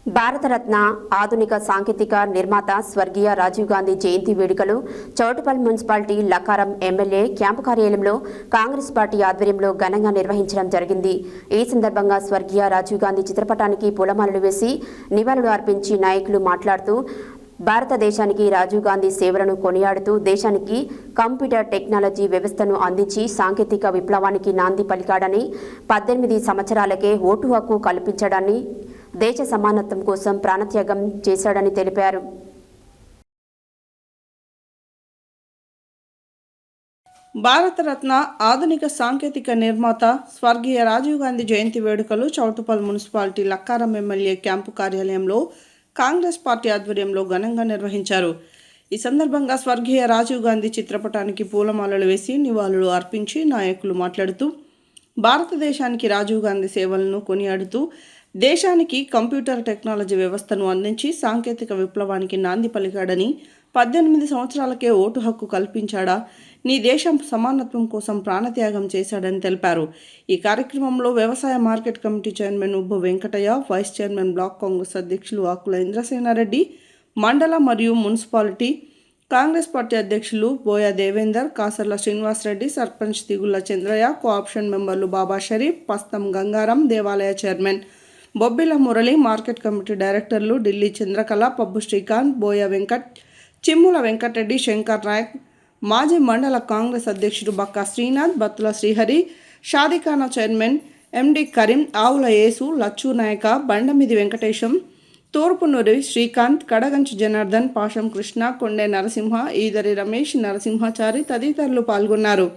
భారతరత్న ఆధునిక సాంకేతిక నిర్మాత స్వర్గీయ రాజీవ్ గాంధీ జయంతి వేడుకలు Choutuppal municipality Lakkaram MLA camp కార్యాలయంలో కాంగ్రెస్ పార్టీ ఆధ్వర్యంలో ఘనంగా నిర్వహించడం జరిగింది. ఈ సందర్భంగా స్వర్గీయ రాజీవ్ గాంధీ చిత్రపటానికి పూలమాలలు వేసి నివాళులు అర్పించి నాయకులు మాట్లాడుతూ భారతదేశానికి రాజీవ్ గాంధీ సేవలను కొనియాడుతూ దేశానికి కంప్యూటర్ టెక్నాలజీ వ్యవస్థను అందించి సాంకేతిక విప్లవానికి నాంది పలికాడని, 18 సంవత్సరాలకే ఓటు హక్కు కల్పించడాన్ని, దేశ సమానత్వం కోసం ప్రాణత్యాగం చేశాడని తెలిపారు. భారతరత్న ఆధునిక సాంకేతిక నిర్మాత స్వర్గీయ రాజీవ్ గాంధీ జయంతి వేడుకలు Choutuppal municipality Lakkaram MLA camp కార్యాలయంలో కాంగ్రెస్ పార్టీ ఆధ్వర్యంలో ఘనంగా నిర్వహించారు. ఈ సందర్భంగా స్వర్గీయ రాజీవ్ గాంధీ చిత్రపటానికి పూలమాలలు వేసి నివాళులు అర్పించి నాయకులు మాట్లాడుతూ భారతదేశానికి రాజీవ్ గాంధీ సేవలను కొనియాడుతూ దేశానికి కంప్యూటర్ టెక్నాలజీ వ్యవస్థను అందించి సాంకేతిక విప్లవానికి నాంది పలికాడని, 18 సంవత్సరాలకే ఓటు హక్కు కల్పించాడా, నీ దేశం సమానత్వం కోసం ప్రాణత్యాగం చేశాడని తెలిపారు. ఈ కార్యక్రమంలో వ్యవసాయ market committee chairman Ubbu Venkataiah, vice chairman block Congress అధ్యక్షులు ఆకుల ఇంద్రసేనారెడ్డి, మండల మరియు మున్సిపాలిటీ కాంగ్రెస్ పార్టీ అధ్యక్షులు బోయ దేవేందర్, కాసర్ల శ్రీనివాసరెడ్డి, సర్పంచ్ తిగుళ్ల చంద్రయ్య, కోఆప్షన్ మెంబర్లు బాబా షరీఫ్, పస్తం గంగారం, దేవాలయ chairman Bobbili Murali, market committee డైరెక్టర్లు ఢిల్లీ చంద్రకళ, పబ్బు శ్రీకాంత్, బోయ వెంకట్, చిమ్ముల వెంకటరెడ్డి, శంకర్ నాయక్, మాజీ మండల కాంగ్రెస్ అధ్యక్షుడు బక్కా శ్రీనాథ్, బత్తుల శ్రీహరి, షాదిఖానా చైర్మన్ ఎండి కరీం, ఆవుల యేసు, లచ్చు నాయక, బండమిది వెంకటేశం, తూర్పునూరి శ్రీకాంత్, కడగంచి జనార్దన్, పాషం కృష్ణ, కొండే నరసింహ, ఈదరి రమేష్, నరసింహాచారి తదితరులు పాల్గొన్నారు.